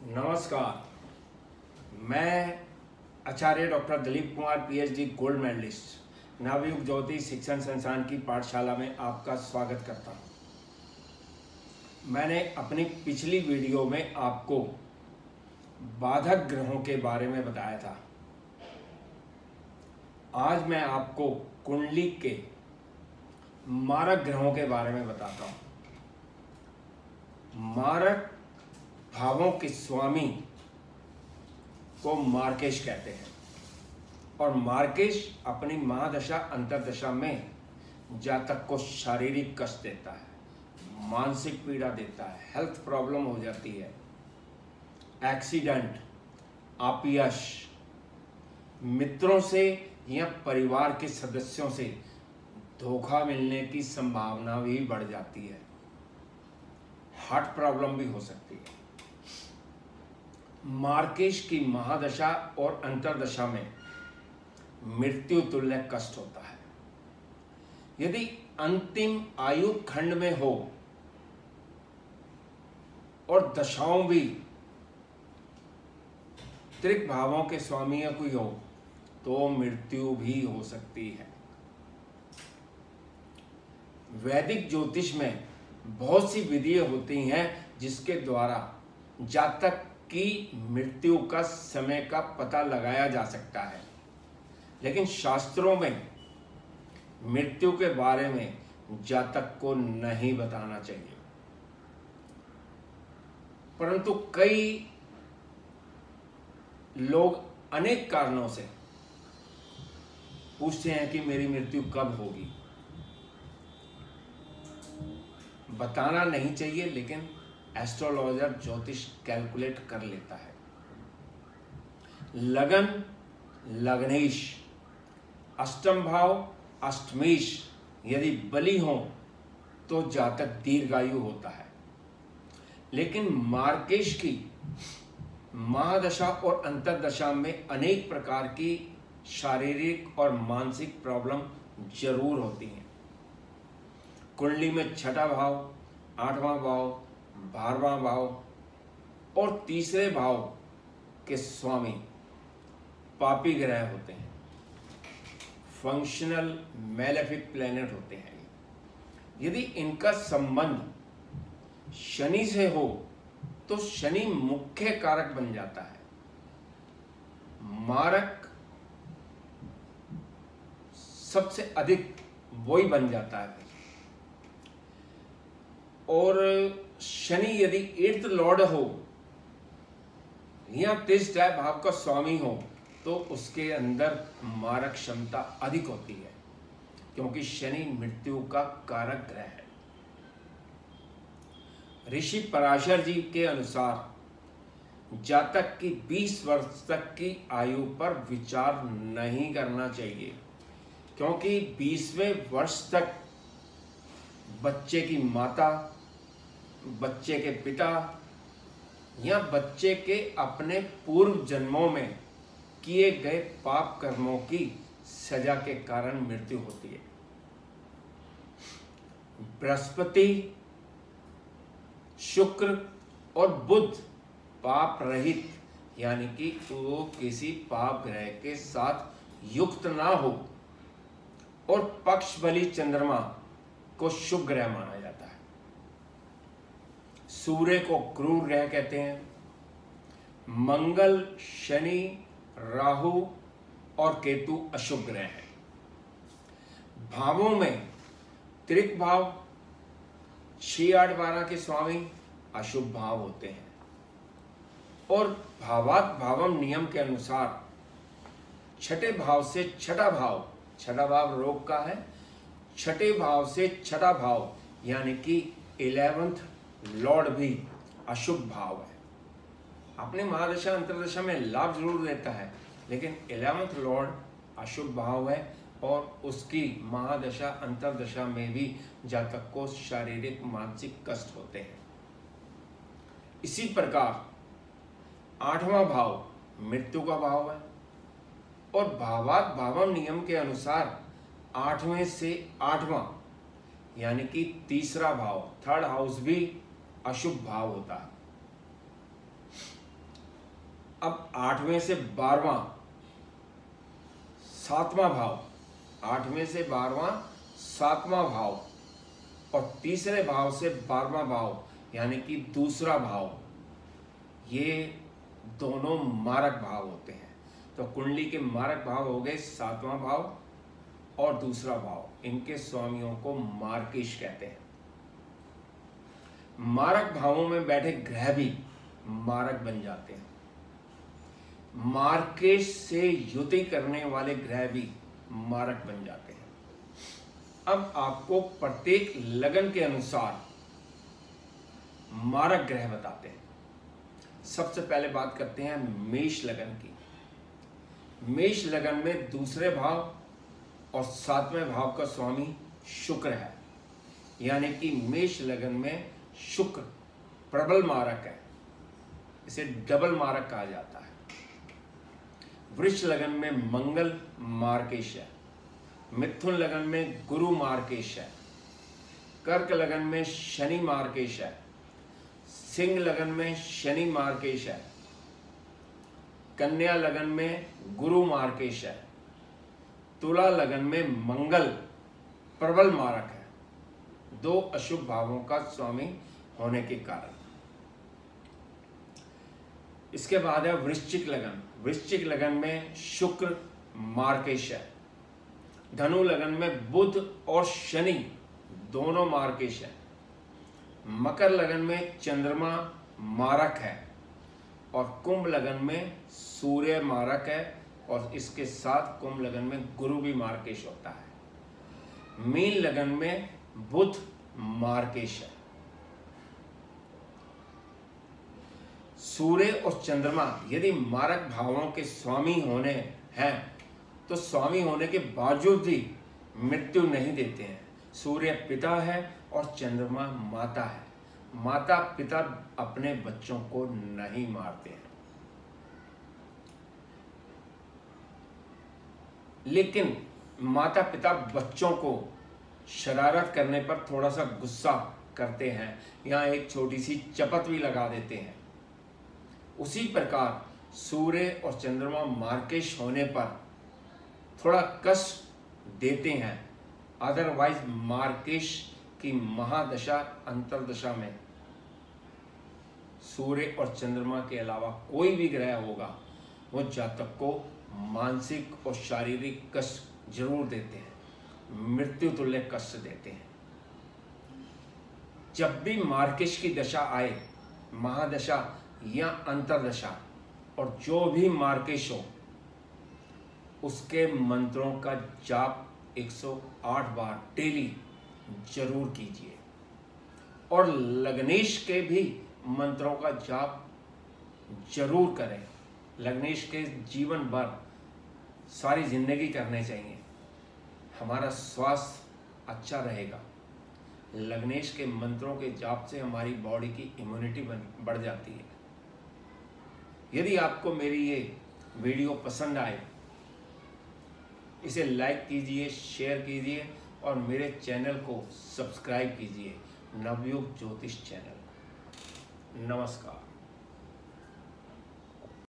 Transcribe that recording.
नमस्कार। मैं Acharya doctor Dilip Kumar PhD gold medallist Navyug Jyoti Shikshan Sansthan की पाठशाला में आपका स्वागत करता हूं। मैंने अपनी पिछली वीडियो में आपको बाधक ग्रहों के बारे में बताया था। आज मैं आपको कुंडली के मारक ग्रहों के बारे में बताता हूं। मारक भावों के स्वामी को मार्केश कहते हैं और मार्केश अपनी महादशा अंतर्दशा में जातक को शारीरिक कष्ट देता है, मानसिक पीड़ा देता है, हेल्थ प्रॉब्लम हो जाती है, एक्सीडेंट, अपयश, मित्रों से या परिवार के सदस्यों से धोखा मिलने की संभावना भी बढ़ जाती है, हार्ट प्रॉब्लम भी हो सकती है। मार्केश की महादशा और अंतर्दशा में मृत्यु तुल्य कष्ट होता है। यदि अंतिम आयु खंड में हो और दशाओं भी त्रिक भावों के स्वामी या कोई हो तो मृत्यु भी हो सकती है। वैदिक ज्योतिष में बहुत सी विधियां होती हैं जिसके द्वारा जातक की मृत्यु का समय का पता लगाया जा सकता है, लेकिन शास्त्रों में मृत्यु के बारे में जातक को नहीं बताना चाहिए। परंतु कई लोग अनेक कारणों से पूछते हैं कि मेरी मृत्यु कब होगी। बताना नहीं चाहिए, लेकिन एस्ट्रोलॉजर ज्योतिष कैलकुलेट कर लेता है। लगन लग्नेश, अष्टम भाव अष्टमेश यदि बली हो तो जातक दीर्घायु होता है। लेकिन मार्केश की महादशा और अंतर्दशा में अनेक प्रकार की शारीरिक और मानसिक प्रॉब्लम जरूर होती हैं। कुंडली में छठा भाव, आठवां भाव, 12वां भाव और तीसरे भाव के स्वामी पापी ग्रह होते हैं, फंक्शनल मैलेफिक प्लैनेट होते हैं। यदि इनका संबंध शनि से हो तो शनि मुख्य कारक बन जाता है, मारक सबसे अधिक वही बन जाता है। और शनि यदि 8th लॉर्ड हो या 23 भाव का स्वामी हो तो उसके अंदर मारक क्षमता अधिक होती है, क्योंकि शनि मृत्यु का कारक ग्रह है। ऋषि पराशर जी के अनुसार जातक की 20 वर्ष तक की आयु पर विचार नहीं करना चाहिए, क्योंकि 20वें वर्ष तक बच्चे की माता, बच्चे के पिता या बच्चे के अपने पूर्व जन्मों में किए गए पाप कर्मों की सजा के कारण मृत्यु होती है। बृहस्पति, शुक्र और बुध पाप रहित, यानी कि वो किसी पाप ग्रह के साथ युक्त ना हो, और पक्ष बली चंद्रमा को शुभ ग्रह माना जाता है। सूर्य को क्रूर ग्रह कहते हैं। मंगल, शनि, राहु और केतु अशुभ ग्रह है। भावों में त्रिक भाव 6, 8, 12 के स्वामी अशुभ भाव होते हैं और भावात भावम नियम के अनुसार छठे भाव से छठा भाव रोग का है, छठे भाव से छठा भाव यानी कि 11th लॉर्ड भी अशुभ भाव है। अपने महादशा अंतर्दशा में लाभ जरूर देता है, लेकिन 11th लॉर्ड अशुभ भाव है और उसकी महादशा अंतर्दशा में भी जातक को शारीरिक मानसिक कष्ट होते हैं। इसी प्रकार 8वां भाव मृत्यु का भाव है और भावात भावम नियम के अनुसार 8वें से 8वां यानी कि तीसरा भाव, 3rd हाउस भी अशुभ भाव होता है। अब 8वें से 12वां 7वां भाव, 8वें से 12वां 7वां भाव और तीसरे भाव से 12वां भाव यानी कि दूसरा भाव, ये दोनों मारक भाव होते हैं। तो कुंडली के मारक भाव हो गए 7वां भाव और दूसरा भाव, इनके स्वामियों को मार्केश कहते हैं। मारक भावों में बैठे ग्रह भी मारक बन जाते हैं। मार्केश से युति करने वाले ग्रह भी मारक बन जाते हैं। अब आपको प्रत्येक लगन के अनुसार मारक ग्रह बताते हैं। सबसे पहले बात करते हैं मेष लगन की। मेष लगन में दूसरे भाव और 7वें भाव का स्वामी शुक्र है, यानी कि मेष लगन में शुक्र प्रबल मारक है, इसे डबल मारक कहा जाता है। वृष लगन में मंगल मार्केश है, मिथुन लगन में गुरु मार्केश है, कर्क लगन में शनि मार्केश है, सिंह लगन में शनि मार्केश है, कन्या लगन में गुरु मार्केश है, तुला लगन में मंगल प्रबल मारक है, 2 अशुभ भावों का स्वामी होने के कारण। इसके बाद है वृश्चिक लगन। वृश्चिक लगन में शुक्र मार्केश है, धनु लगन में बुध और शनि दोनों मार्केश है, मकर लगन में चंद्रमा मारक है और कुंभ लगन में सूर्य मारक है और इसके साथ कुंभ लगन में गुरु भी मार्केश होता है। मीन लगन में बुध मार्केश है। सूर्य और चंद्रमा यदि मारक भावों के स्वामी होने हैं तो स्वामी होने के बावजूद भी मृत्यु नहीं देते हैं। सूर्य पिता है और चंद्रमा माता है। माता पिता अपने बच्चों को नहीं मारते हैं, लेकिन माता पिता बच्चों को शरारत करने पर थोड़ा सा गुस्सा करते हैं या एक छोटी सी चपत भी लगा देते हैं। उसी प्रकार सूर्य और चंद्रमा मार्केश होने पर थोड़ा कष्ट देते हैं, अदरवाइज मार्केश की महादशा अंतरदशा में सूर्य और चंद्रमा के अलावा कोई भी ग्रह होगा वो जातक को मानसिक और शारीरिक कष्ट जरूर देते हैं, मृत्यु तुल्य कष्ट देते हैं। जब भी मार्केश की दशा आए, महादशा या अंतरदशा, और जो भी मार्केश हो उसके मंत्रों का जाप 108 बार डेली जरूर कीजिए और लग्नेश के भी मंत्रों का जाप जरूर करें। लग्नेश के जीवन भर सारी जिंदगी करने चाहिए, हमारा स्वास्थ्य अच्छा रहेगा। लग्नेश के मंत्रों के जाप से हमारी बॉडी की इम्यूनिटी बढ़ जाती है। यदि आपको मेरी ये वीडियो पसंद आए, इसे लाइक कीजिए, शेयर कीजिए और मेरे चैनल को सब्सक्राइब कीजिए, नवयुग ज्योतिष चैनल। नमस्कार।